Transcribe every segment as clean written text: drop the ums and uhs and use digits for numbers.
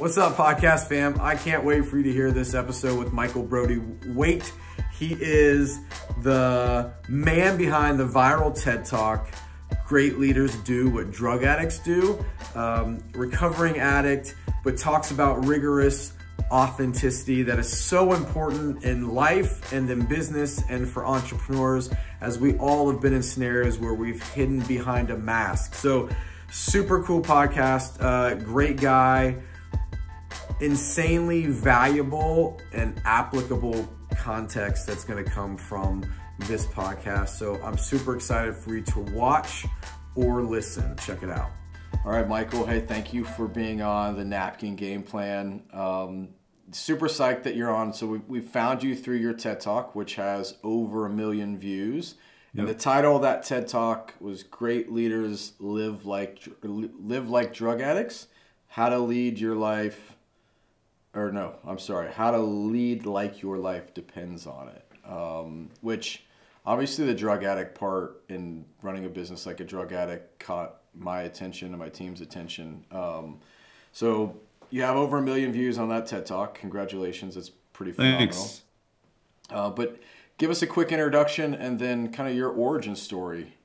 What's up, podcast fam? I can't wait for you to hear this episode with Michael Brody-Waite. He is the man behind the viral TED Talk, Great Leaders Do What Drug Addicts Do. Recovering addict, but talks about rigorous authenticity that is so important in life and in business and for entrepreneurs, as we all have been in scenarios where we've hidden behind a mask. So super cool podcast, great guy, insanely valuable and applicable context that's going to come from this podcast. So I'm super excited for you to watch or listen. Check it out. All right, Michael. Hey, thank you for being on the Napkin Game Plan. Super psyched that you're on. So we found you through your TED Talk, which has over 1 million views. Yep. And the title of that TED Talk was "Great Leaders Live Like Drug Addicts: How to Lead Your Life." Or no, I'm sorry. How to lead like your life depends on it. Which obviously the drug addict part in running a business like a drug addict caught my attention and my team's attention. So you have over 1 million views on that TED Talk. Congratulations. It's pretty phenomenal. Thanks. But give us a quick introduction and then kind of your origin story.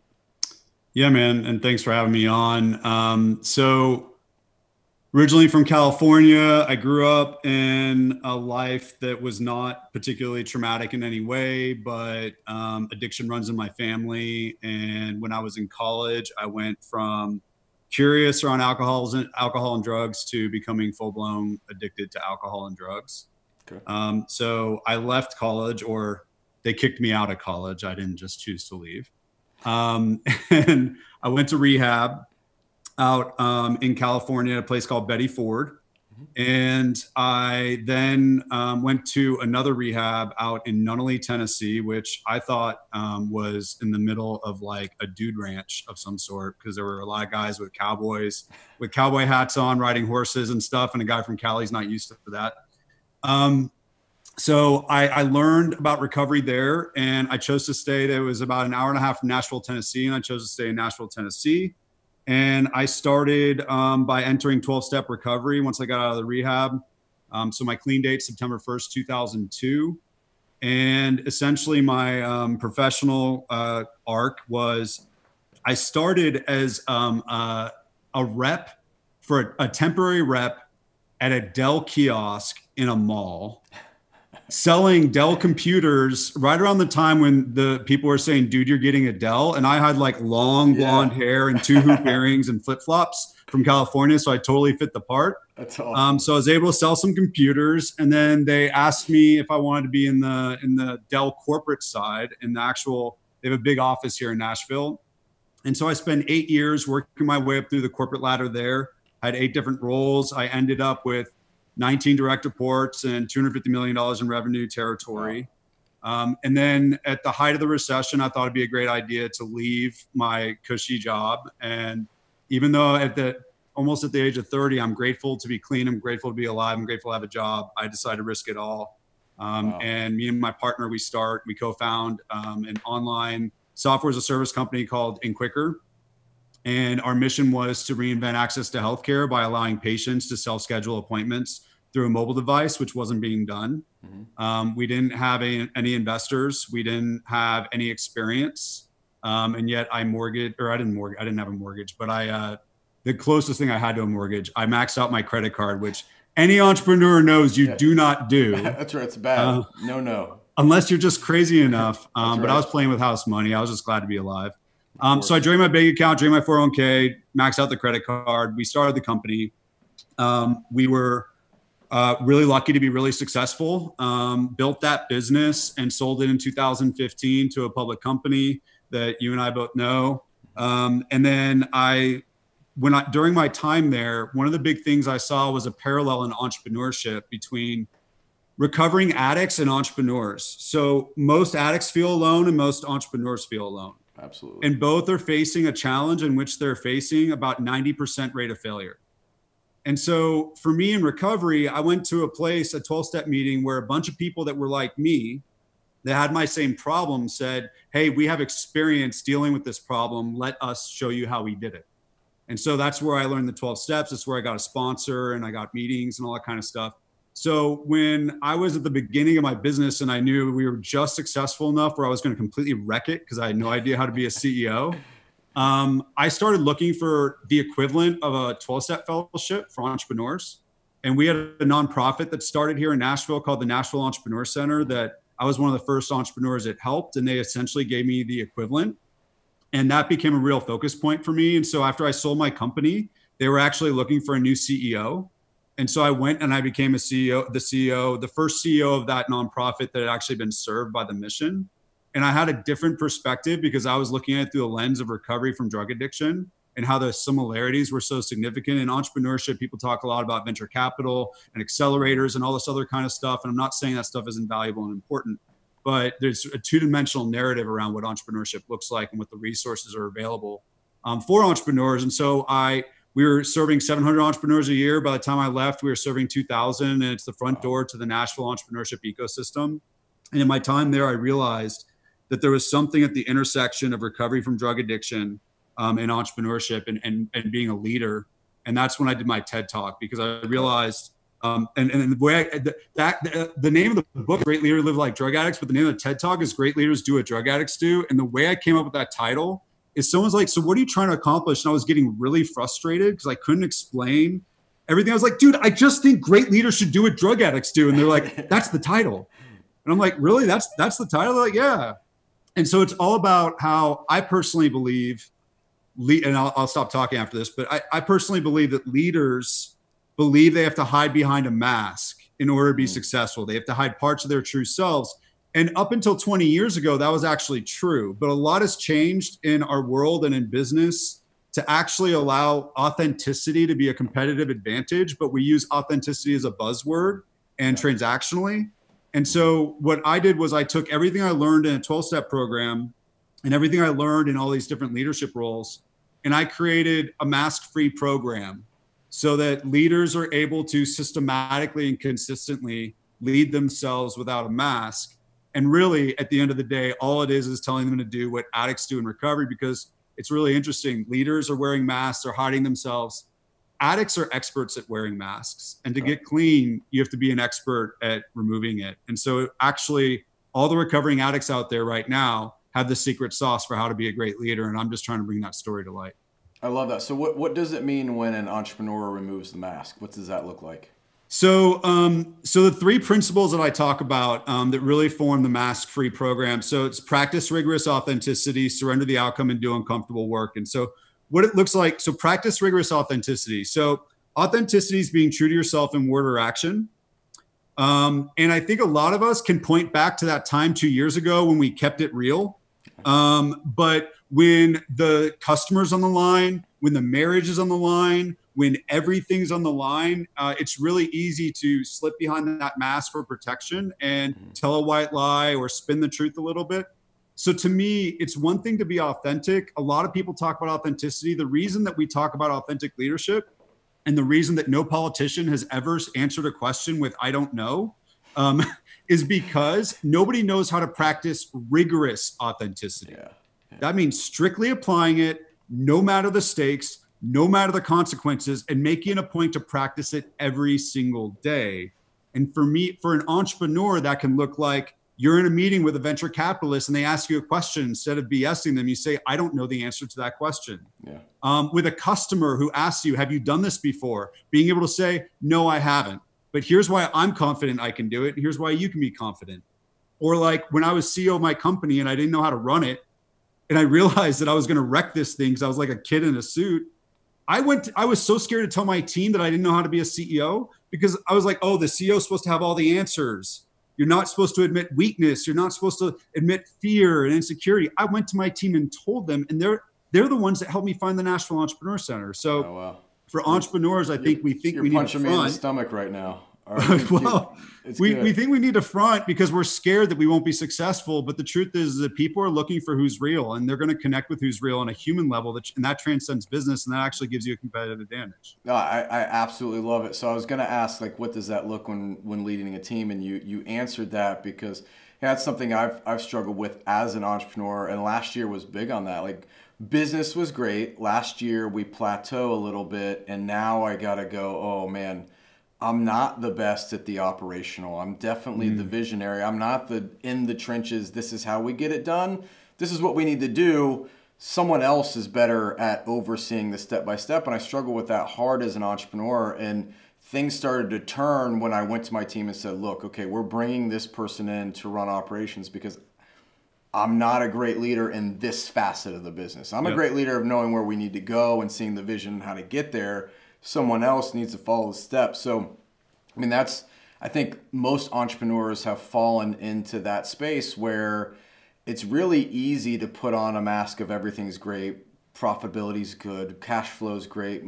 Yeah, man. And thanks for having me on. So originally from California, I grew up in a life that was not particularly traumatic in any way, but addiction runs in my family. And when I was in college, I went from curious around alcohol and drugs to becoming full-blown addicted to alcohol and drugs. Okay. So I left college, or they kicked me out of college. I didn't just choose to leave. And I went to rehab out in California, a place called Betty Ford. And I then went to another rehab out in Nunnally, Tennessee, which I thought was in the middle of like a dude ranch of some sort, because there were a lot of guys with cowboy hats on, riding horses and stuff. And a guy from Cali's not used to that. So I learned about recovery there, and I chose to stay. It was about an hour and a half from Nashville, Tennessee, and I chose to stay in Nashville, Tennessee. And I started by entering 12-step recovery once I got out of the rehab. So my clean date, September 1st, 2002. And essentially my professional arc was, I started as a rep, for a temporary rep at a Dell kiosk in a mall, selling Dell computers right around the time when the people were saying, dude, you're getting a Dell. And I had like long blonde hair and 2 hoop earrings and flip-flops from California. So I totally fit the part. That's awesome. So I was able to sell some computers, and then they asked me if I wanted to be in the Dell corporate side, in the actual, they have a big office here in Nashville. And so I spent 8 years working my way up through the corporate ladder there. I had 8 different roles. I ended up with 19 direct reports and $250 million in revenue territory. Wow. And then at the height of the recession, I thought it'd be a great idea to leave my cushy job. And even though almost at the age of 30, I'm grateful to be clean, I'm grateful to be alive, I'm grateful to have a job, I decided to risk it all. Wow. And me and my partner, we co-found an online software as a service company called InQuicker. And our mission was to reinvent access to healthcare by allowing patients to self-schedule appointments through a mobile device, which wasn't being done. Mm-hmm. We didn't have any investors. We didn't have any experience. And yet I didn't have a mortgage, but the closest thing I had to a mortgage, I maxed out my credit card, which any entrepreneur knows you do not do. That's right. It's bad. No. Unless you're just crazy enough. Right. But I was playing with house money. I was just glad to be alive. So I drained my bank account, drained my 401k, maxed out the credit card. We started the company. We were really lucky to be really successful. Built that business and sold it in 2015 to a public company that you and I both know. And then during my time there, one of the big things I saw was a parallel in entrepreneurship between recovering addicts and entrepreneurs. So most addicts feel alone and most entrepreneurs feel alone. Absolutely. And both are facing a challenge in which they're facing about 90% rate of failure. And so for me in recovery, I went to a 12-step meeting where a bunch of people that were like me, that had my same problem, said, hey, we have experience dealing with this problem. Let us show you how we did it. And so that's where I learned the 12 steps. It's where I got a sponsor and I got meetings and all that kind of stuff. So when I was at the beginning of my business and I knew we were just successful enough where I was going to completely wreck it because I had no idea how to be a CEO, I started looking for the equivalent of a 12-step fellowship for entrepreneurs. And we had a nonprofit that started here in Nashville called the Nashville Entrepreneur Center that I was one of the first entrepreneurs it helped. And they essentially gave me the equivalent. And that became a real focus point for me. And so after I sold my company, they were actually looking for a new CEO. And so I went and I became the first CEO of that nonprofit that had actually been served by the mission. And I had a different perspective because I was looking at it through the lens of recovery from drug addiction and how the similarities were so significant. In entrepreneurship, people talk a lot about venture capital and accelerators and all this other kind of stuff. And I'm not saying that stuff isn't valuable and important, but there's a two-dimensional narrative around what entrepreneurship looks like and what the resources are available for entrepreneurs. And so we were serving 700 entrepreneurs a year. By the time I left, we were serving 2,000, and it's the front door to the Nashville entrepreneurship ecosystem. And in my time there, I realized that there was something at the intersection of recovery from drug addiction and entrepreneurship and being a leader. And that's when I did my TED Talk, because I realized, and the way the name of the book, Great Leaders Live Like Drug Addicts, but the name of the TED Talk is Great Leaders Do What Drug Addicts Do. And the way I came up with that title is someone's like, so what are you trying to accomplish? And I was getting really frustrated because I couldn't explain everything. I was like, dude, I just think great leaders should do what drug addicts do. And they're like, that's the title. And I'm like, really? That's the title? They're like, yeah. And so it's all about how I personally believe, and I'll stop talking after this, but I personally believe that leaders believe they have to hide behind a mask in order to be successful. They have to hide parts of their true selves. And up until 20 years ago, that was actually true. But a lot has changed in our world and in business to actually allow authenticity to be a competitive advantage. But we use authenticity as a buzzword and transactionally. And so what I did was I took everything I learned in a 12-step program and everything I learned in all these different leadership roles, and I created a mask-free program so that leaders are able to systematically and consistently lead themselves without a mask. And really, at the end of the day, all it is telling them to do what addicts do in recovery, because it's really interesting. Leaders are wearing masks, they're hiding themselves. Addicts are experts at wearing masks. And to get clean, you have to be an expert at removing it. And so actually, all the recovering addicts out there right now have the secret sauce for how to be a great leader. And I'm just trying to bring that story to light. I love that. So what does it mean when an entrepreneur removes the mask? What does that look like? So the three principles that I talk about that really form the mask-free program. So it's practice rigorous authenticity, surrender the outcome, and do uncomfortable work. And so what it looks like, so practice rigorous authenticity. So authenticity is being true to yourself in word or action. And I think a lot of us can point back to that time 2 years ago when we kept it real. But when the customer's on the line, when the marriage is on the line, when everything's on the line, it's really easy to slip behind that mask for protection and tell a white lie or spin the truth a little bit. So to me, it's one thing to be authentic. A lot of people talk about authenticity. The reason that we talk about authentic leadership and the reason that no politician has ever answered a question with, I don't know, is because nobody knows how to practice rigorous authenticity. Yeah. That means strictly applying it, no matter the stakes, no matter the consequences, and making it a point to practice it every single day. And for me, for an entrepreneur, that can look like you're in a meeting with a venture capitalist and they ask you a question. Instead of BSing them, you say, I don't know the answer to that question. Yeah. With a customer who asks you, have you done this before? Being able to say, no, I haven't. But here's why I'm confident I can do it. Here's why you can be confident. Or like when I was CEO of my company and I didn't know how to run it, and I realized that I was going to wreck this thing because I was like a kid in a suit. I was so scared to tell my team that I didn't know how to be a CEO, because I was like, oh, the CEO is supposed to have all the answers. You're not supposed to admit weakness. You're not supposed to admit fear and insecurity. I went to my team and told them, and they're the ones that helped me find the Nashville Entrepreneur Center. So for entrepreneurs, I think we need to front. You're punching me in the stomach right now. Well, we think we need to front because we're scared that we won't be successful. But the truth is that people are looking for who's real, and they're going to connect with who's real on a human level, and that transcends business, and that actually gives you a competitive advantage. No, I absolutely love it. So I was going to ask, like, what does that look when leading a team? And you answered that, because that's something I've struggled with as an entrepreneur, and last year was big on that. Like, business was great. Last year we plateau a little bit, and now I gotta go, oh man, I'm not the best at the operational. I'm definitely the visionary. I'm not the in the trenches. This is how we get it done. This is what we need to do. Someone else is better at overseeing the step by step. And I struggle with that hard as an entrepreneur. And things started to turn when I went to my team and said, look, okay, we're bringing this person in to run operations because I'm not a great leader in this facet of the business. I'm a great leader of knowing where we need to go and seeing the vision and how to get there. Someone else needs to follow the steps. So, I mean, I think most entrepreneurs have fallen into that space where it's really easy to put on a mask of everything's great, profitability's good, cash flow's great.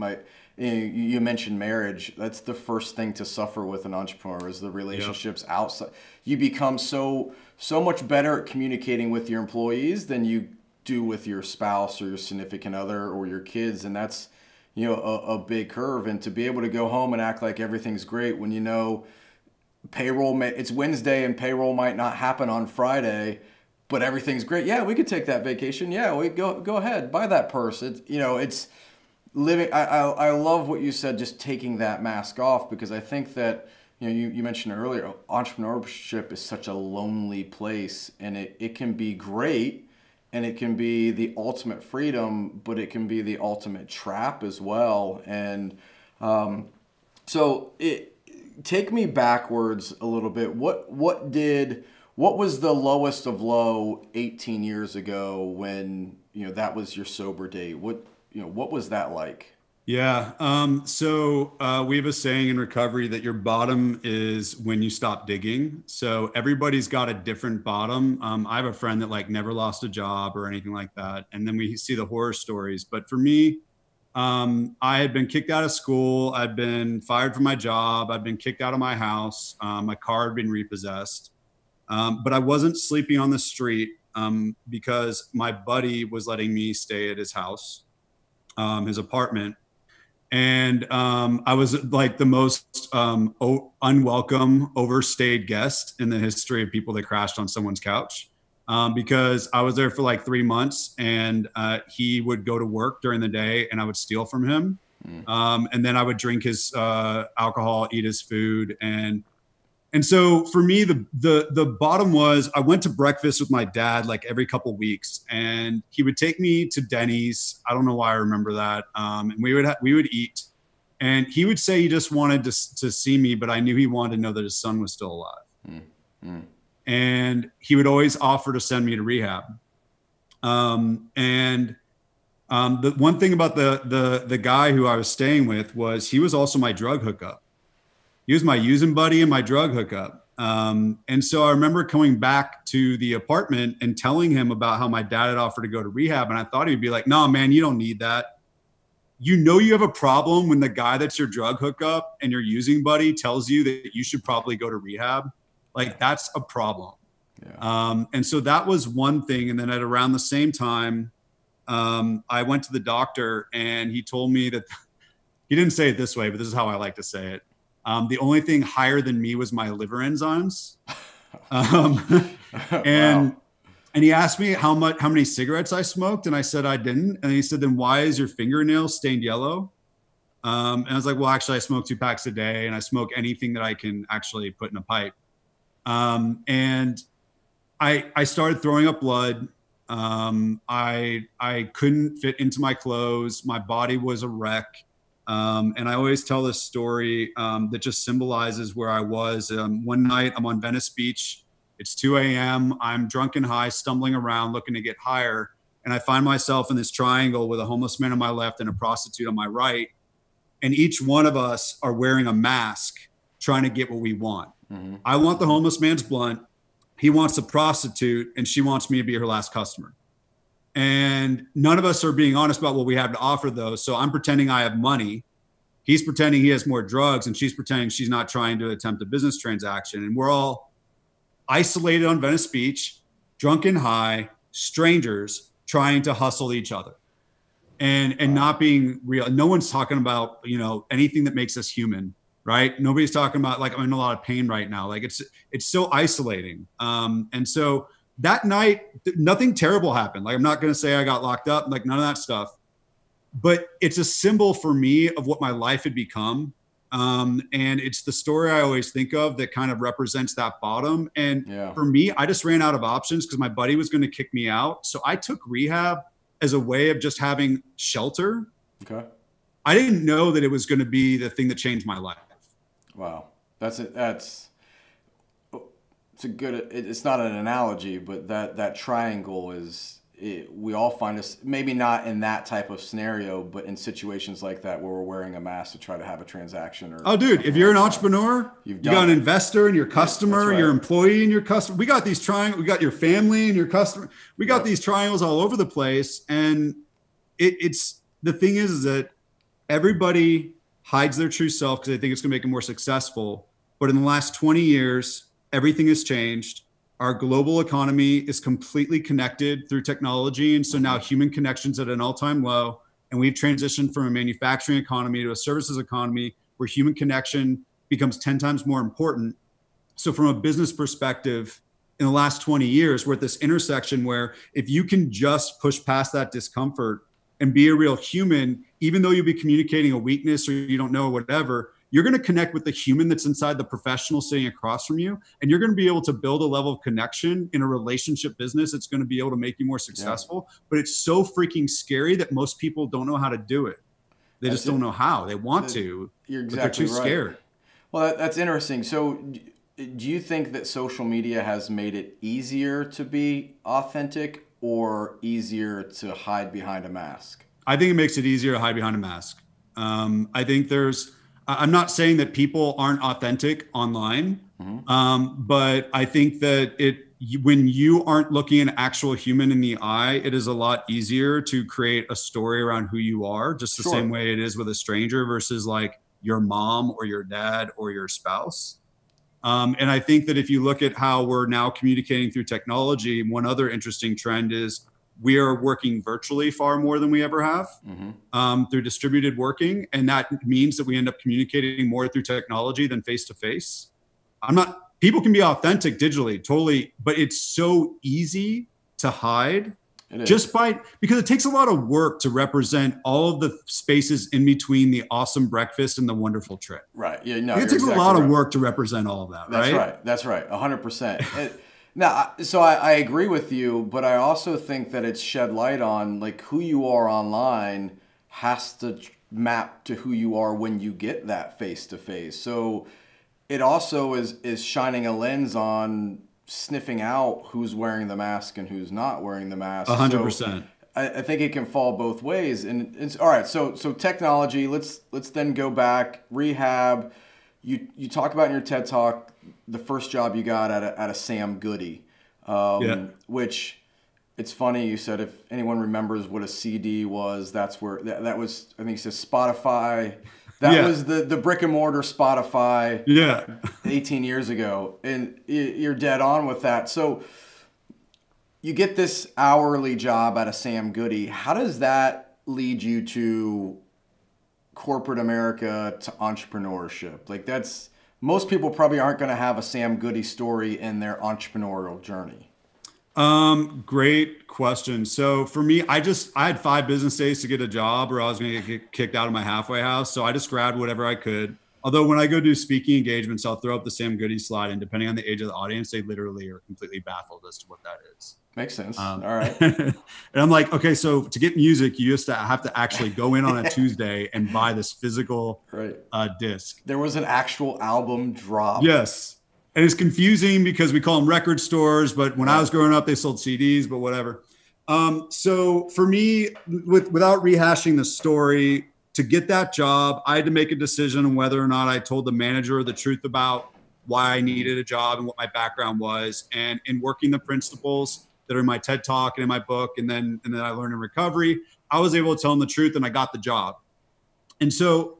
You mentioned marriage. That's the first thing to suffer with an entrepreneur is the relationships outside. You become so much better at communicating with your employees than you do with your spouse or your significant other or your kids. And that's, a big curve. And to be able to go home and act like everything's great when it's Wednesday and payroll might not happen on Friday, but everything's great. Yeah, we could take that vacation. Yeah, we go ahead, buy that purse. It's living. I love what you said, just taking that mask off, because I think that, you mentioned earlier, entrepreneurship is such a lonely place, and it can be great. And it can be the ultimate freedom, but it can be the ultimate trap as well. And take me backwards a little bit. What was the lowest of low 18 years ago when that was your sober date? What was that like? Yeah. So we have a saying in recovery that your bottom is when you stop digging. So everybody's got a different bottom. I have a friend that never lost a job or anything like that. And then we see the horror stories. But for me, I had been kicked out of school. I'd been fired from my job. I'd been kicked out of my house. My car had been repossessed. But I wasn't sleeping on the street because my buddy was letting me stay at his house, his apartment. And I was like the most unwelcome, overstayed guest in the history of people that crashed on someone's couch, because I was there for 3 months, and he would go to work during the day and I would steal from him. And then I would drink his alcohol, eat his food. And so for me, the bottom was I went to breakfast with my dad every couple weeks, and he would take me to Denny's. I don't know why I remember that. And we would eat, and he would say he just wanted to see me, but I knew he wanted to know that his son was still alive. And he would always offer to send me to rehab. The one thing about the guy who I was staying with was he was also my drug hookup. He was my using buddy and my drug hookup. And so I remember coming back to the apartment and telling him about how my dad had offered to go to rehab. And I thought he'd be like, no, man, you don't need that. You have a problem when the guy that's your drug hookup and your using buddy tells you that you should probably go to rehab. That's a problem. Yeah. And so that was one thing. And then at around the same time, I went to the doctor, and he told me that he didn't say it this way, but this is how I like to say it. The only thing higher than me was my liver enzymes. Wow. And he asked me how many cigarettes I smoked, and I said I didn't. And he said, then why is your fingernail stained yellow? And I was like, well, actually I smoke 2 packs a day, and I smoke anything that I can actually put in a pipe. And I started throwing up blood. I couldn't fit into my clothes. My body was a wreck. And I always tell this story that just symbolizes where I was. One night I'm on Venice Beach. It's 2 a.m. I'm drunk and high, stumbling around, looking to get higher. And I find myself in this triangle with a homeless man on my left and a prostitute on my right. And each one of us are wearing a mask, trying to get what we want. Mm-hmm. I want the homeless man's blunt. He wants a prostitute, and she wants me to be her last customer. And none of us are being honest about what we have to offer, though. So I'm pretending I have money. He's pretending he has more drugs, and she's pretending she's not trying to attempt a business transaction. And we're all isolated on Venice Beach, drunk and high, strangers trying to hustle each other and not being real. No one's talking about, anything that makes us human, right? Nobody's talking about I'm in a lot of pain right now. It's so isolating. And so that night, nothing terrible happened. Like, I'm not going to say I got locked up, like none of that stuff, but it's a symbol for me of what my life had become. And it's the story I always think of that kind of represents that bottom. And for me, I just ran out of options because my buddy was going to kick me out. So I took rehab as a way of just having shelter. Okay. I didn't know that it was going to be the thing that changed my life. Wow. That's it. It's a good, it's not an analogy, but that triangle is, we all find us, maybe not in that type of scenario, but in situations like that where we're wearing a mask to try to have a transaction. Or dude, if you're an entrepreneur, you got an investor and your customer, your employee and your customer. We got these triangles. We got your family and your customer. We got these triangles all over the place. And it's the thing is that everybody hides their true self because they think it's going to make them more successful. But in the last 20 years, everything has changed. Our global economy is completely connected through technology. And so now human connection's at an all-time low. And we've transitioned from a manufacturing economy to a services economy where human connection becomes 10 times more important. So from a business perspective, in the last 20 years, we're at this intersection where if you can just push past that discomfort and be a real human, even though you'll be communicating a weakness or you don't know whatever, you're going to connect with the human that's inside the professional sitting across from you. And you're going to be able to build a level of connection in a relationship business that's going to be able to make you more successful. Yeah. But it's so freaking scary that most people don't know how to do it. They just don't know how. They want to, you're exactly but they're too scared. Well, that's interesting. So do you think that social media has made it easier to be authentic or easier to hide behind a mask? I think it makes it easier to hide behind a mask. I think I'm not saying that people aren't authentic online, but I think that when you aren't looking an actual human in the eye, it is a lot easier to create a story around who you are, just the same way it is with a stranger versus like your mom or your dad or your spouse. And I think that if you look at how we're now communicating through technology, one other interesting trend is we are working virtually far more than we ever have through distributed working. And that means that we end up communicating more through technology than face-to-face. People can be authentic digitally, totally, but it's so easy to hide because it takes a lot of work to represent all of the spaces in between the awesome breakfast and the wonderful trip. Right. Yeah. No, it takes a lot of work to represent all of that. That's right. 100%. Now, so I agree with you, but I also think that it's shed light on like who you are online has to map to who you are when you get that face-to-face. So it also is shining a lens on sniffing out who's wearing the mask and who's not wearing the mask. 100%. So I think it can fall both ways. And it's all right. So technology. Let's then go back. Rehab. You talk about in your TED Talk the first job you got at a Sam Goody, which it's funny you said if anyone remembers what a CD was, that's where that was. I think you said Spotify. That was the brick and mortar Spotify. 18 years ago, and you're dead on with that. So you get this hourly job at a Sam Goody. How does that lead you to corporate America, to entrepreneurship? Like most people probably aren't going to have a Sam Goody story in their entrepreneurial journey. Great question. So for me, I had 5 business days to get a job or I was going to get kicked out of my halfway house. So I just grabbed whatever I could. Although when I go do speaking engagements, I'll throw up the Sam Goody slide, and depending on the age of the audience, they literally are completely baffled as to what that is. Makes sense. All right. And I'm like, okay, so to get music, you used to have to actually go in on a Tuesday and buy this physical disc. There was an actual album drop. Yes. And it's confusing because we call them record stores, but when I was growing up, they sold CDs, but whatever. So for me, without rehashing the story, to get that job, I had to make a decision on whether or not I told the manager the truth about why I needed a job and what my background was. And in working the principles that are in my TED Talk and in my book, and then I learned in recovery, I was able to tell them the truth and I got the job. And so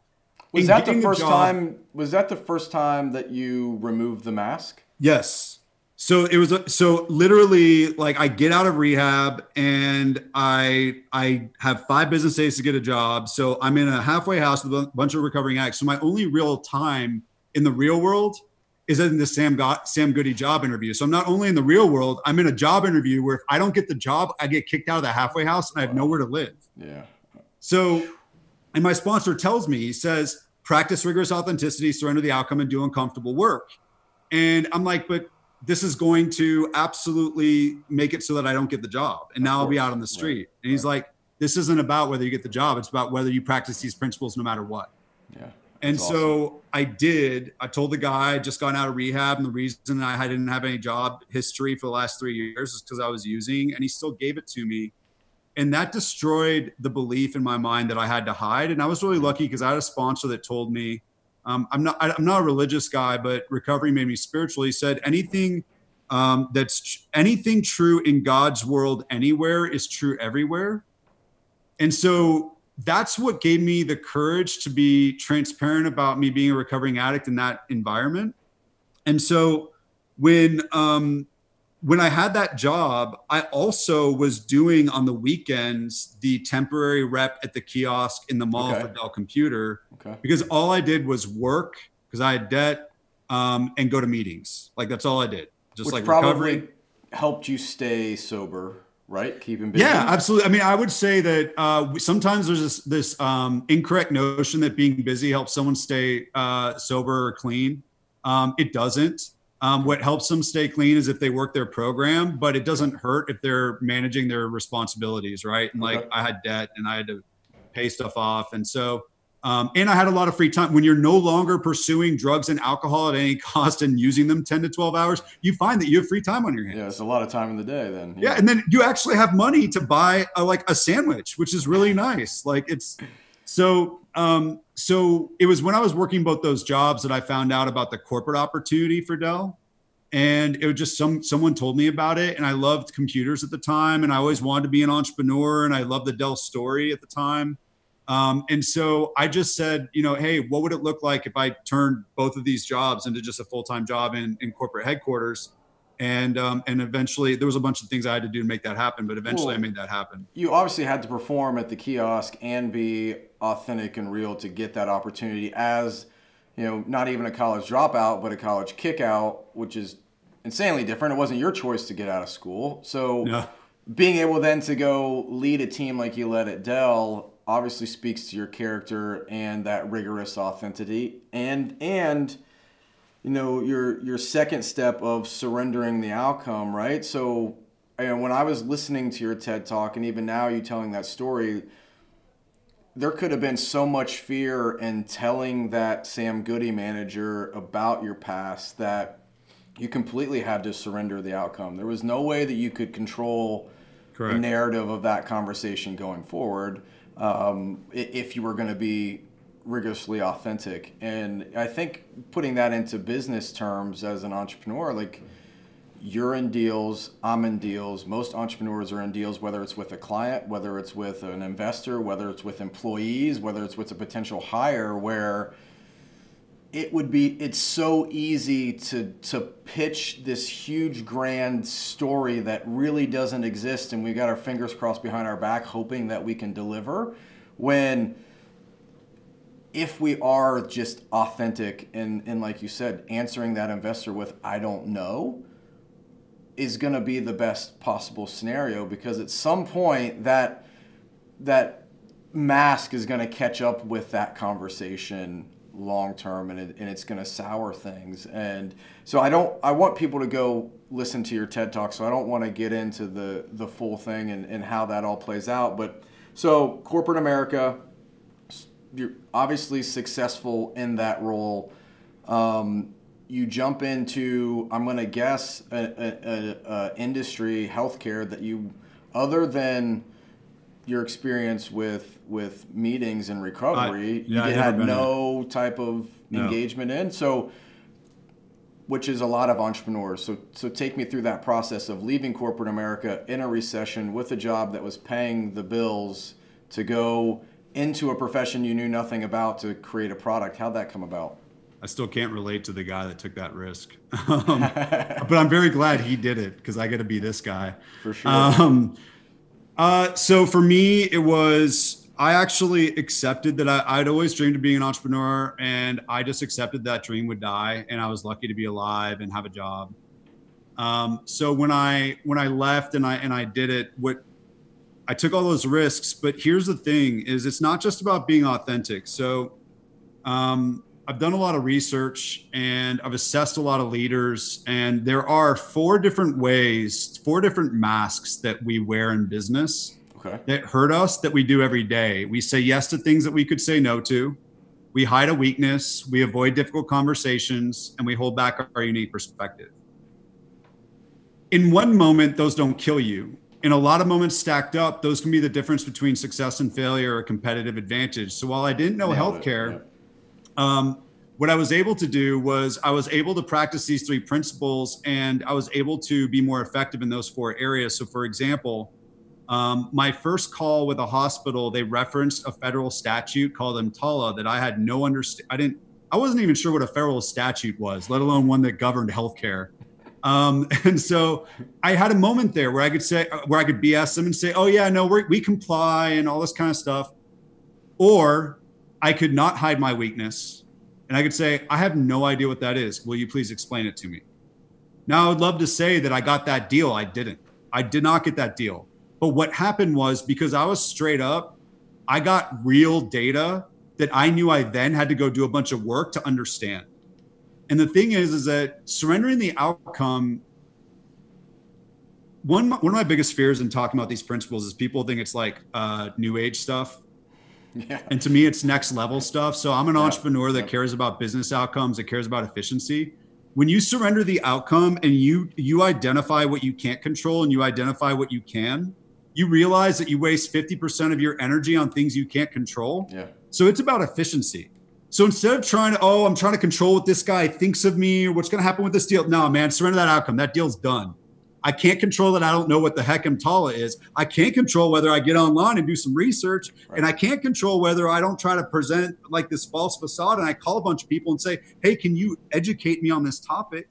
was that the first time that you removed the mask? Yes. So it was so literally like I get out of rehab and I have 5 business days to get a job. So I'm in a halfway house with a bunch of recovering addicts. So my only real time in the real world is in the Sam Goody job interview. So I'm not only in the real world, I'm in a job interview where if I don't get the job, I get kicked out of the halfway house and I have nowhere to live. Yeah. So, and my sponsor tells me, he says, practice rigorous authenticity, surrender the outcome, and do uncomfortable work. And I'm like, but this is going to absolutely make it so that I don't get the job. And now I'll be out on the street. Right. And he's like, this isn't about whether you get the job. It's about whether you practice these principles no matter what. Yeah. And so I did. I told the guy I just gotten out of rehab, and the reason I didn't have any job history for the last 3 years is because I was using, and he still gave it to me. And that destroyed the belief in my mind that I had to hide. And I was really lucky because I had a sponsor that told me, I'm not a religious guy, but recovery made me spiritual. He said, anything true in God's world anywhere is true everywhere. And so that's what gave me the courage to be transparent about me being a recovering addict in that environment. And so when I had that job, I also was doing on the weekends the temporary rep at the kiosk in the mall for Dell Computer, because all I did was work because I had debt and go to meetings. Like that's all I did. Just Which like probably recovery helped you stay sober, right? Keeping busy. Yeah, absolutely. I mean, I would say that sometimes there's this incorrect notion that being busy helps someone stay sober or clean. It doesn't. What helps them stay clean is if they work their program, but it doesn't hurt if they're managing their responsibilities, right? And like I had debt and I had to pay stuff off. And so, and I had a lot of free time. When you're no longer pursuing drugs and alcohol at any cost and using them 10 to 12 hours, you find that you have free time on your hands. Yeah, it's a lot of time in the day then. Yeah, and then you actually have money to buy a sandwich, which is really nice. Like it's so it was when I was working both those jobs that I found out about the corporate opportunity for Dell. And it was just someone told me about it. And I loved computers at the time. And I always wanted to be an entrepreneur. And I loved the Dell story at the time. And so I just said, hey, what would it look like if I turned both of these jobs into just a full-time job in corporate headquarters? And eventually there was a bunch of things I had to do to make that happen. But eventually I made that happen. You obviously had to perform at the kiosk and be authentic and real to get that opportunity as, not even a college dropout, but a college kick out, which is insanely different. It wasn't your choice to get out of school. So being able then to go lead a team like you led at Dell obviously speaks to your character and that rigorous authenticity and your second step of surrendering the outcome, right? So when I was listening to your TED Talk, and even now you telling that story, there could have been so much fear in telling that Sam Goody manager about your past that you completely had to surrender the outcome. There was no way that you could control the narrative of that conversation going forward if you were going to be rigorously authentic. And I think putting that into business terms as an entrepreneur, like you're in deals, I'm in deals, most entrepreneurs are in deals, whether it's with a client, whether it's with an investor, whether it's with employees, whether it's with a potential hire, where it's so easy to pitch this huge grand story that really doesn't exist, and we got our fingers crossed behind our back hoping that we can deliver, when if we are just authentic and like you said, answering that investor with I don't know is going to be the best possible scenario, because at some point that mask is going to catch up with that conversation long term, and it's going to sour things. And so I want people to go listen to your TED Talk, so I don't want to get into the full thing and how that all plays out. But so corporate America, you're obviously successful in that role. You jump into, I'm going to guess, a industry, healthcare, that you, other than your experience with meetings and recovery, you had no type of engagement in. So, which is a lot of entrepreneurs. So take me through that process of leaving corporate America in a recession with a job that was paying the bills to go into a profession you knew nothing about to create a product. How'd that come about? I still can't relate to the guy that took that risk. But I'm very glad he did it, because I got to be this guy. For sure. So for me, it was, I actually accepted that I'd always dreamed of being an entrepreneur, and I just accepted that dream would die, and I was lucky to be alive and have a job. So when I left and I did it, I took all those risks. But here's the thing: is it's not just about being authentic. So I've done a lot of research and I've assessed a lot of leaders, and there are 4 different ways, 4 different masks that we wear in business that hurt us, that we do every day. We say yes to things that we could say no to. We hide a weakness. We avoid difficult conversations, and we hold back our unique perspective. In one moment, those don't kill you. In a lot of moments stacked up, those can be the difference between success and failure or competitive advantage. So while I didn't know healthcare, what I was able to do was I was able to practice these 3 principles, and I was able to be more effective in those 4 areas. So for example, my first call with a hospital, they referenced a federal statute called EMTALA that I had no understanding. I wasn't even sure what a federal statute was, let alone one that governed healthcare. And so I had a moment there where I could BS them and say, oh yeah, no, we comply and all this kind of stuff. Or I could not hide my weakness, and I could say, I have no idea what that is. Will you please explain it to me? Now, I would love to say that I got that deal. I didn't. I did not get that deal. But what happened was, because I was straight up, I got real data that I knew I then had to go do a bunch of work to understand. And the thing is that surrendering the outcome, one of my biggest fears in talking about these principles is people think it's like new age stuff. Yeah. And to me, it's next level stuff. So I'm an entrepreneur that cares about business outcomes, that cares about efficiency. When you surrender the outcome and you identify what you can't control and you identify what you can, you realize that you waste 50% of your energy on things you can't control. Yeah. So it's about efficiency. So instead of I'm trying to control what this guy thinks of me or what's going to happen with this deal. No, man, surrender that outcome. That deal's done. I can't control that. I don't know what the heck EMTALA is. I can't control whether I get online and do some research. Right. And I can't control whether I don't try to present like this false facade and I call a bunch of people and say, hey, can you educate me on this topic?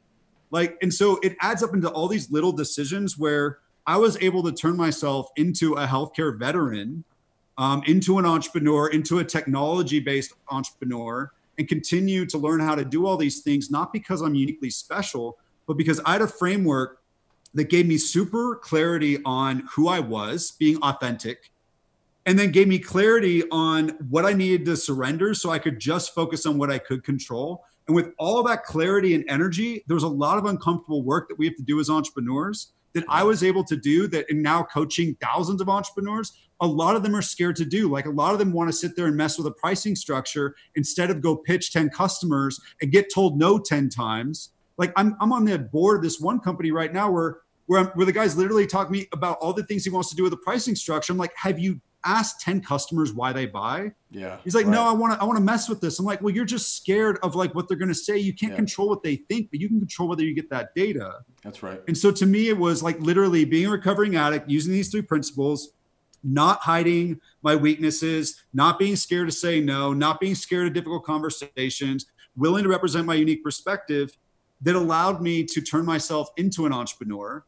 And so it adds up into all these little decisions where I was able to turn myself into a healthcare veteran, into an entrepreneur, into a technology-based entrepreneur, and continue to learn how to do all these things, not because I'm uniquely special, but because I had a framework that gave me super clarity on who I was, being authentic, and then gave me clarity on what I needed to surrender so I could just focus on what I could control. And with all that clarity and energy, there's a lot of uncomfortable work that we have to do as entrepreneurs that I was able to do, that in now coaching thousands of entrepreneurs, a lot of them are scared to do. Like a lot of them want to sit there and mess with a pricing structure instead of go pitch 10 customers and get told no 10 times. Like I'm on the board of this one company right now where the guy's literally talking to me about all the things he wants to do with the pricing structure. I'm like, have you asked 10 customers why they buy? Yeah. He's like, no, I want to mess with this. I'm like, well, you're just scared of like what they're going to say. You can't control what they think, but you can control whether you get that data. That's right. And so to me, it was like literally being a recovering addict, using these 3 principles, not hiding my weaknesses, not being scared to say no, not being scared of difficult conversations, willing to represent my unique perspective, that allowed me to turn myself into an entrepreneur.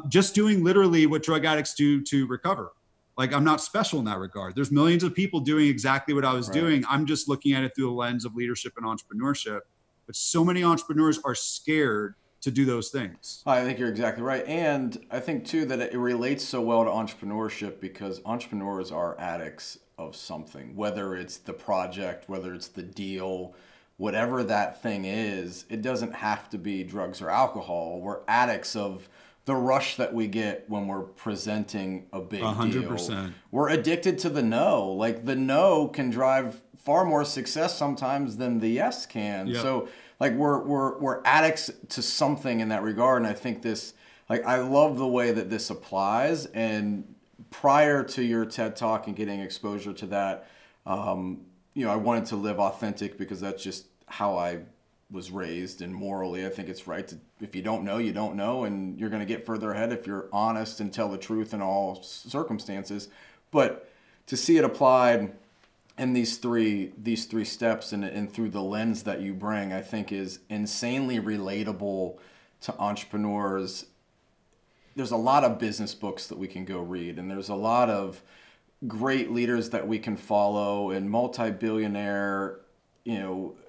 Just doing literally what drug addicts do to recover. Like I'm not special in that regard. There's millions of people doing exactly what I was doing. I'm just looking at it through the lens of leadership and entrepreneurship. But so many entrepreneurs are scared to do those things. I think you're exactly right. And I think too that it relates so well to entrepreneurship because entrepreneurs are addicts of something, whether it's the project, whether it's the deal, whatever that thing is. It doesn't have to be drugs or alcohol. We're addicts of the rush that we get when we're presenting a big 100%. Deal. We're addicted to the no. Like the no can drive far more success sometimes than the yes can. Yep. So like we're addicts to something in that regard. And I think this, like I love the way that this applies. And prior to your TED Talk and getting exposure to that, I wanted to live authentic because that's just how I was raised, and morally I think it's right to, if you don't know, you don't know, and you're going to get further ahead if you're honest and tell the truth in all circumstances. But to see it applied in these three steps and through the lens that you bring, I think is insanely relatable to entrepreneurs. There's a lot of business books that we can go read, and there's a lot of great leaders that we can follow and multi-billionaire,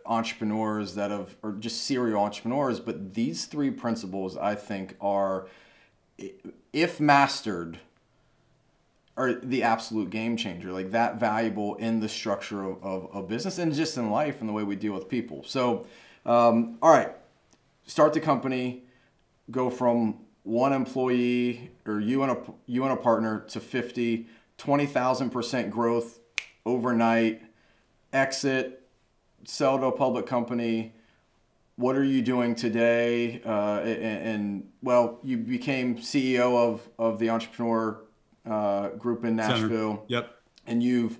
entrepreneurs that are just serial entrepreneurs. But these three principles, I think, are, if mastered, are the absolute game changer, like that valuable in the structure of business and just in life and the way we deal with people. So, all right, start the company, go from one employee or you and a partner to 50, 20,000% growth overnight, exit, sell to a public company. What are you doing today? Well, you became CEO of the entrepreneur group in Nashville. Center. Yep. And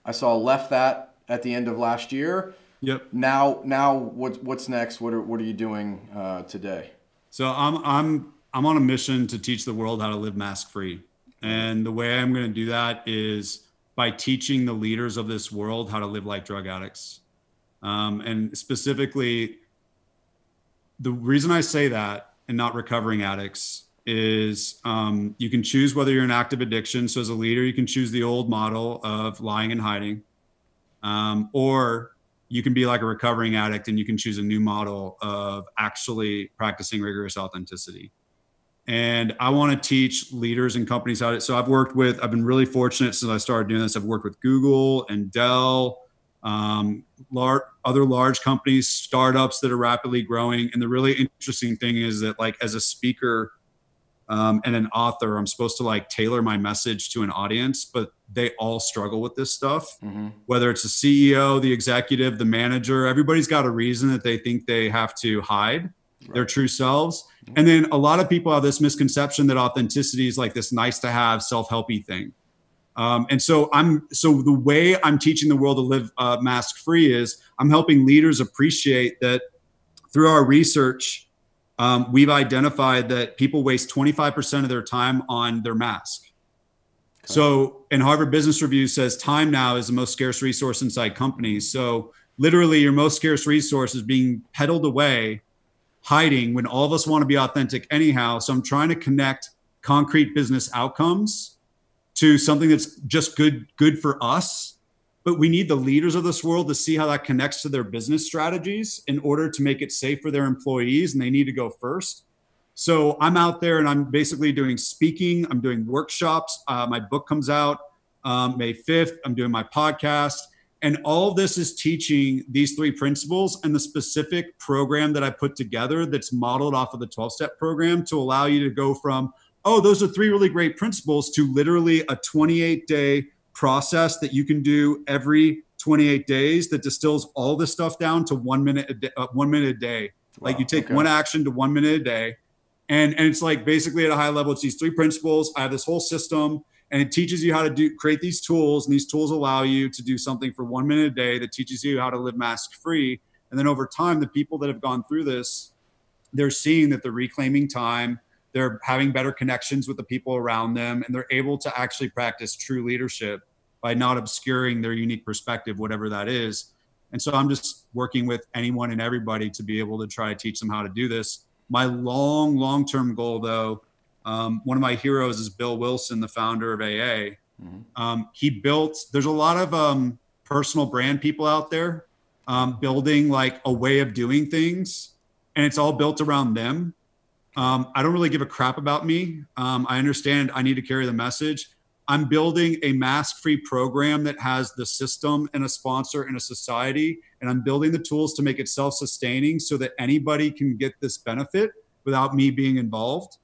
I saw left that at the end of last year. Yep. Now what's next? What are you doing today? So I'm on a mission to teach the world how to live mask free. And the way I'm going to do that is by teaching the leaders of this world how to live like drug addicts. And specifically, the reason I say that and not recovering addicts is you can choose whether you're in active addiction. So as a leader, you can choose the old model of lying and hiding, or you can be like a recovering addict and you can choose a new model of actually practicing rigorous authenticity. And I want to teach leaders and companies how to. So I've been really fortunate since I started doing this. I've worked with Google and Dell, other large companies, startups that are rapidly growing. And the really interesting thing is that, like, as a speaker and an author, I'm supposed to like tailor my message to an audience, but they all struggle with this stuff. Mm-hmm. Whether it's the CEO, the executive, the manager, everybody's got a reason that they think they have to hide their true selves. Mm-hmm. And then a lot of people have this misconception that authenticity is like this nice to have self-helpy thing. And so the way I'm teaching the world to live mask free is I'm helping leaders appreciate that through our research, we've identified that people waste 25% of their time on their mask. Okay. So, and Harvard Business Review says time now is the most scarce resource inside companies. So literally your most scarce resource is being peddled away, hiding, when all of us want to be authentic anyhow. So I'm trying to connect concrete business outcomes to something that's just good for us. But we need the leaders of this world to see how that connects to their business strategies in order to make it safe for their employees, and they need to go first. So I'm out there and I'm basically doing speaking. I'm doing workshops. My book comes out May 5th. I'm doing my podcast. And all of this is teaching these three principles and the specific program that I put together that's modeled off of the 12-step program to allow you to go from, oh, those are three really great principles, to literally a 28-day process that you can do every 28 days that distills all this stuff down to 1 minute a day. 1 minute a day. Wow, like you take one action to 1 minute a day. And it's like basically at a high level, it's these three principles. I have this whole system and it teaches you how to create these tools. And these tools allow you to do something for 1 minute a day that teaches you how to live mask free. And then over time, the people that have gone through this, they're seeing that they're reclaiming time. They're having better connections with the people around them, and they're able to actually practice true leadership by not obscuring their unique perspective, whatever that is. And so I'm just working with anyone and everybody to be able to try to teach them how to do this. My long-term goal, though, one of my heroes is Bill Wilson, the founder of AA. Mm-hmm. There's a lot of personal brand people out there building like a way of doing things, and it's all built around them. I don't really give a crap about me. I understand I need to carry the message. I'm building a mask-free program that has the system and a sponsor and a society, and I'm building the tools to make it self-sustaining so that anybody can get this benefit without me being involved.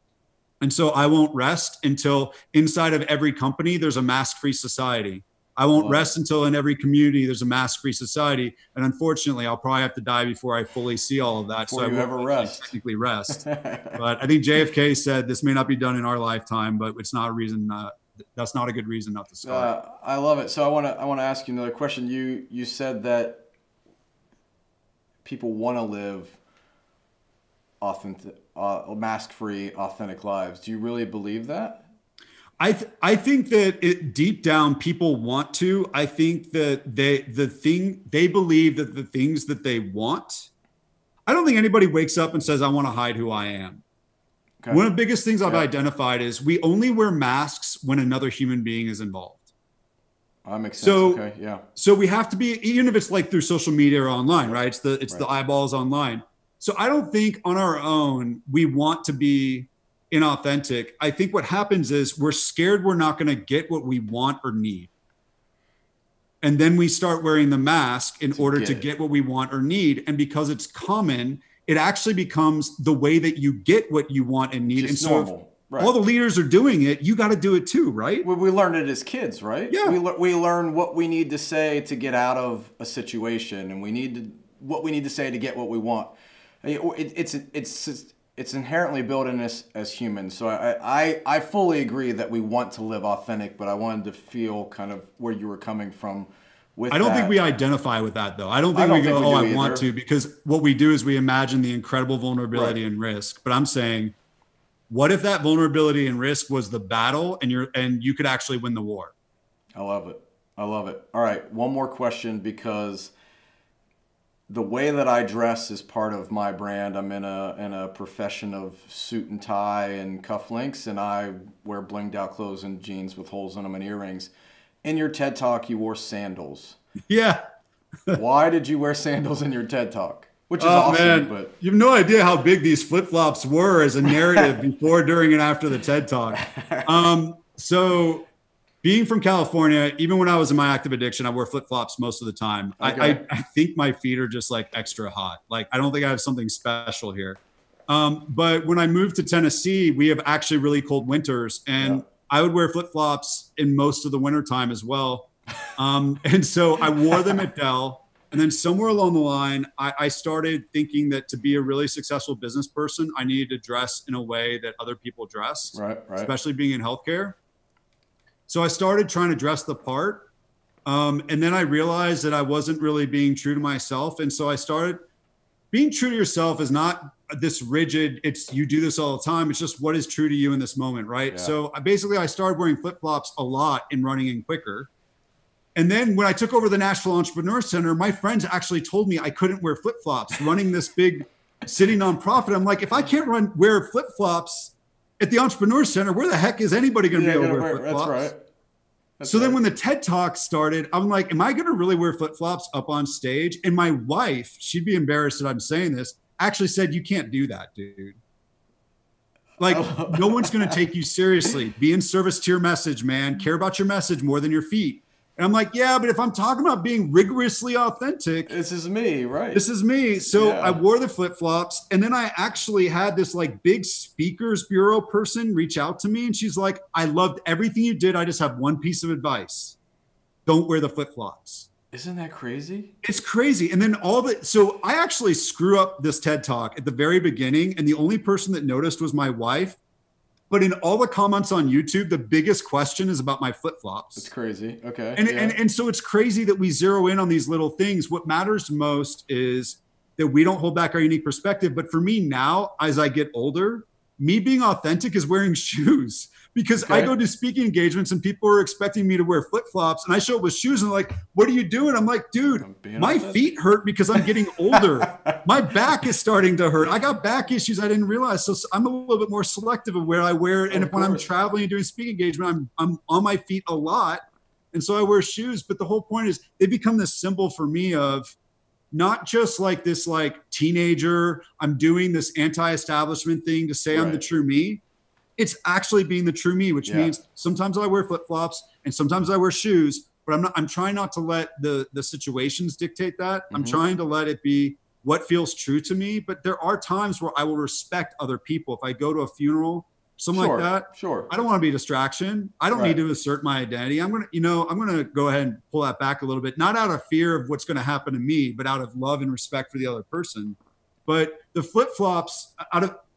And so I won't rest until inside of every company, there's a mask-free society. I won't rest until in every community there's a mask-free society. And unfortunately, I'll probably have to die before I fully see all of that. Before so I won't technically rest. But I think JFK said this may not be done in our lifetime, but it's not a reason. That's not a good reason not to start. I love it. So I want to ask you another question. You said that people want to live authentic, mask-free, authentic lives. Do you really believe that? I think that deep down people want to. I think that they believe that the things that they want. I don't think anybody wakes up and says, I want to hide who I am. Okay. One of the biggest things I've identified is we only wear masks when another human being is involved. That makes sense. So, okay, yeah. So we have to be, even if it's like through social media or online, right? It's the eyeballs online. So I don't think on our own we want to be inauthentic. I think what happens is we're scared we're not going to get what we want or need. And then we start wearing the mask in order to get what we want or need. And because it's common, it actually becomes the way that you get what you want and need. Just and so normal. Right. All the leaders are doing it. You got to do it too, right? We learned it as kids, right? Yeah. We learn what we need to say to get out of a situation, and what we need to say to get what we want. It's inherently built in us as humans. So I fully agree that we want to live authentic, but I wanted to feel kind of where you were coming from with I don't that. think we identify with that, though. I don't think we go, oh, I want to, because what we do is we imagine the incredible vulnerability and risk. But I'm saying, what if that vulnerability and risk was the battle and you could actually win the war? I love it. I love it. All right, one more question, because the way that I dress is part of my brand. I'm in a profession of suit and tie and cufflinks, and I wear blinged out clothes and jeans with holes in them and earrings. In your TED Talk, you wore sandals. Yeah. Why did you wear sandals in your TED Talk? Which is awesome, man. But you have no idea how big these flip-flops were as a narrative before, during, and after the TED Talk. So being from California, even when I was in my active addiction, I wore flip-flops most of the time. Okay. I think my feet are just like extra hot. Like, I don't think I have something special here. But when I moved to Tennessee, we have actually really cold winters, and I would wear flip-flops in most of the wintertime as well. And so I wore them at Dell. And then somewhere along the line, I started thinking that to be a really successful business person, I needed to dress in a way that other people dress, right. Especially being in healthcare. So I started trying to dress the part. And then I realized that I wasn't really being true to myself. And so I started being true to yourself is not this rigid, it's you do this all the time. It's just what is true to you in this moment, right? Yeah. So I started wearing flip-flops a lot and running in quicker. And then when I took over the Nashville Entrepreneur Center, my friends actually told me I couldn't wear flip-flops running this big city nonprofit. I'm like, if I can't wear flip-flops at the Entrepreneur Center, where the heck is anybody going to be able to wear flip-flops? That's right. So then when the TED Talk started, I'm like, am I going to really wear flip-flops up on stage? And my wife, she'd be embarrassed that I'm saying this, actually said, you can't do that, dude. Like, no one's going to take you seriously. Be in service to your message, man. Care about your message more than your feet. And I'm like, yeah, but if I'm talking about being rigorously authentic, this is me, right? This is me. So I wore the flip-flops, and then I actually had this like big speakers bureau person reach out to me, and she's like, I loved everything you did. I just have one piece of advice. Don't wear the flip-flops. Isn't that crazy? It's crazy. And then so I actually screw up this TED Talk at the very beginning, and the only person that noticed was my wife. But in all the comments on YouTube, the biggest question is about my flip-flops. That's crazy. Okay. And so it's crazy that we zero in on these little things. What matters most is that we don't hold back our unique perspective. But for me now, as I get older, me being authentic is wearing shoes, because I go to speaking engagements and people are expecting me to wear flip-flops, and I show up with shoes and they're like, what are you doing? I'm like, dude, my feet hurt because I'm getting older. My back is starting to hurt. I got back issues I didn't realize. So I'm a little bit more selective of where I wear it. And when I'm traveling and doing speaking engagement, I'm on my feet a lot. And so I wear shoes. But the whole point is they become this symbol for me of not just like this like teenager, I'm doing this anti-establishment thing to say I'm the true me. It's actually being the true me, which means sometimes I wear flip-flops and sometimes I wear shoes, but I'm trying not to let the situations dictate that. I'm trying to let it be what feels true to me. But there are times where I will respect other people. If I go to a funeral, something like that, I don't want to be a distraction. I don't need to assert my identity. I'm going to go ahead and pull that back a little bit, not out of fear of what's going to happen to me, but out of love and respect for the other person. But the flip-flops,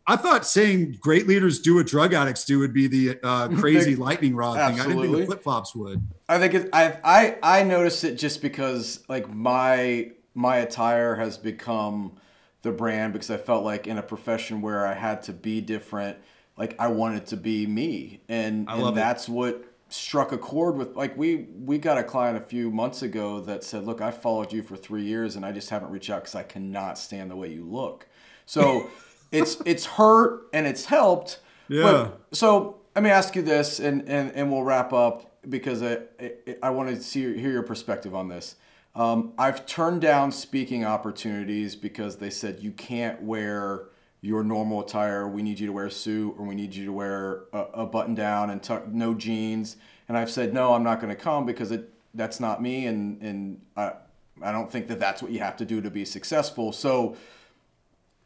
I thought saying great leaders do what drug addicts do would be the crazy lightning rod thing. I didn't think the flip-flops would. I think I noticed it just because like my attire has become the brand, because I felt like in a profession where I had to be different, like I wanted to be me. And that's what struck a chord with, like we got a client a few months ago that said, look, I followed you for 3 years and I just haven't reached out because I cannot stand the way you look. So it's hurt and it's helped. Yeah. So let me ask you this, and we'll wrap up. because I want to hear your perspective on this. I've turned down speaking opportunities because they said you can't wear your normal attire. We need you to wear a suit, or we need you to wear a button down and no jeans. And I've said, no, I'm not going to come because that's not me. And I don't think that that's what you have to do to be successful. So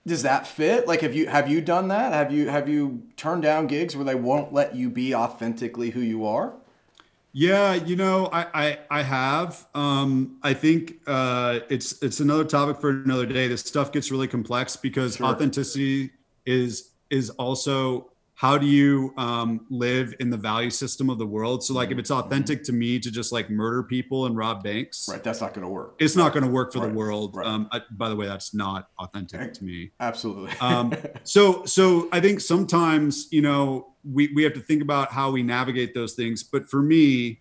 does that fit? Like, have you done that? Have you turned down gigs where they won't let you be authentically who you are? Yeah, I have. I think it's another topic for another day. This stuff gets really complex because authenticity is also, how do you live in the value system of the world? So like, if it's authentic to me to just like murder people and rob banks, right, that's not going to work. It's not going to work for the world. Right. By the way, that's not authentic to me. Absolutely. So I think sometimes, we have to think about how we navigate those things. But for me,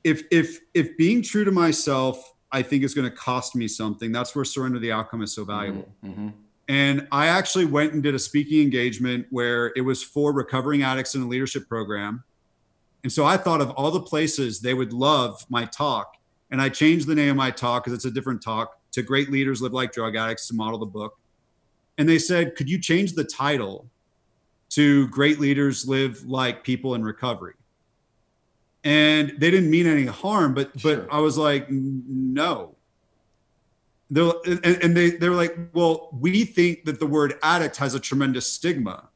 if being true to myself, I think is going to cost me something, that's where surrender the outcome is so valuable. Mm-hmm. And I actually went and did a speaking engagement where it was for recovering addicts in a leadership program. And so I thought of all the places they would love my talk. And I changed the name of my talk, because it's a different talk, to Great Leaders Live Like Drug Addicts, to model the book. And they said, could you change the title to Great Leaders Live Like People in Recovery? And they didn't mean any harm, but I was like, no. They're like, well, we think that the word addict has a tremendous stigma.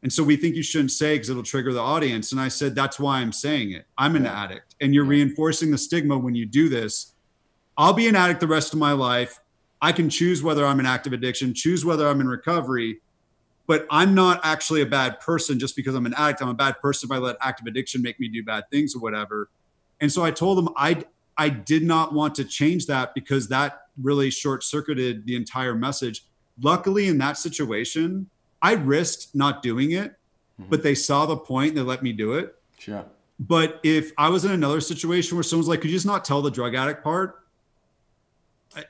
And so we think you shouldn't say it because it'll trigger the audience. And I said, that's why I'm saying it. I'm an addict. And you're reinforcing the stigma when you do this. I'll be an addict the rest of my life. I can choose whether I'm in active addiction, choose whether I'm in recovery, but I'm not actually a bad person just because I'm an addict. I'm a bad person if I let active addiction make me do bad things or whatever. And so I told them I did not want to change that, because that really short-circuited the entire message. Luckily, in that situation, I risked not doing it, but they saw the point and they let me do it. Sure. But if I was in another situation where someone's like, could you just not tell the drug addict part?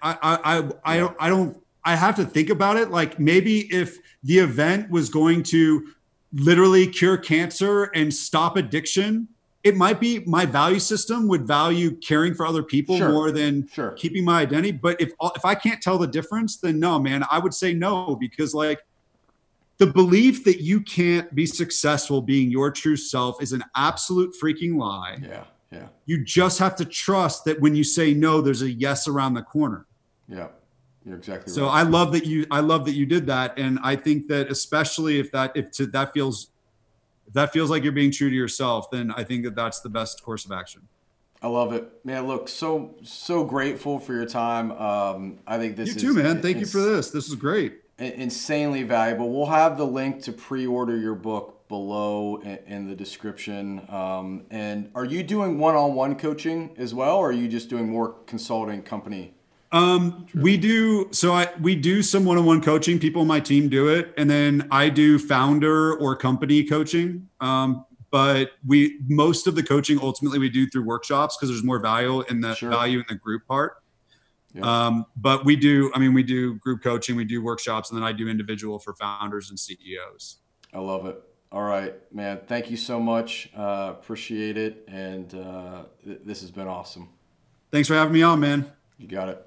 I have to think about it. Like, maybe if the event was going to literally cure cancer and stop addiction, it might be my value system would value caring for other people more than keeping my identity. But if I can't tell the difference, then no, man, I would say no, because like, the belief that you can't be successful being your true self is an absolute freaking lie. Yeah. Yeah. You just have to trust that when you say no, there's a yes around the corner. Yeah. You're exactly right. So I love that you did that. And I think that, especially if that feels like you're being true to yourself, then I think that that's the best course of action. I love it, man. Look, so grateful for your time. I think this is... You too, man. Thank you for this. This is great. Insanely valuable. We'll have the link to pre-order your book below in the description. And are you doing one-on-one coaching as well, or are you just doing more consulting company? We do some one-on-one coaching. People on my team do it, and then I do founder or company coaching. But most of the coaching ultimately we do through workshops, because there's more value in the group part. Yeah. But we do group coaching, we do workshops, and then I do individual for founders and CEOs. I love it. All right, man. Thank you so much. Appreciate it. And this has been awesome. Thanks for having me on, man. You got it.